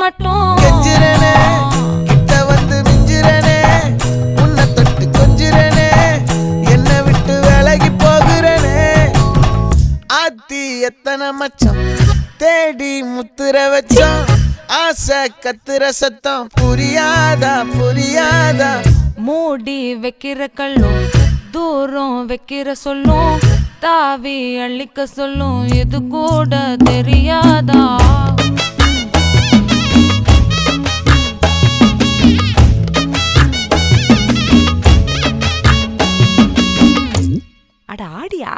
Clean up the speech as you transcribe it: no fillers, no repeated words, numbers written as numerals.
மாட்டோம். கெஞ்சிரனே கிட்ட வந்து மிஞ்சிரனே உன்னை தொட்டு கொஞ்சிரனே என்னை விட்டு விலகி போகிறனே. ஆத்தி எத்தனை மச்சம் தேடி முத்துற வச்சோம் ஆசை கத்துற சத்தம் புரியாதா புரியாதா. மூடி வைக்கிற கல்லும் தூரம் வைக்கிற சொல்லும் தாவி அள்ளிக்க சொல்லும் இது கூட தெரியாதா. அட ஆடியா.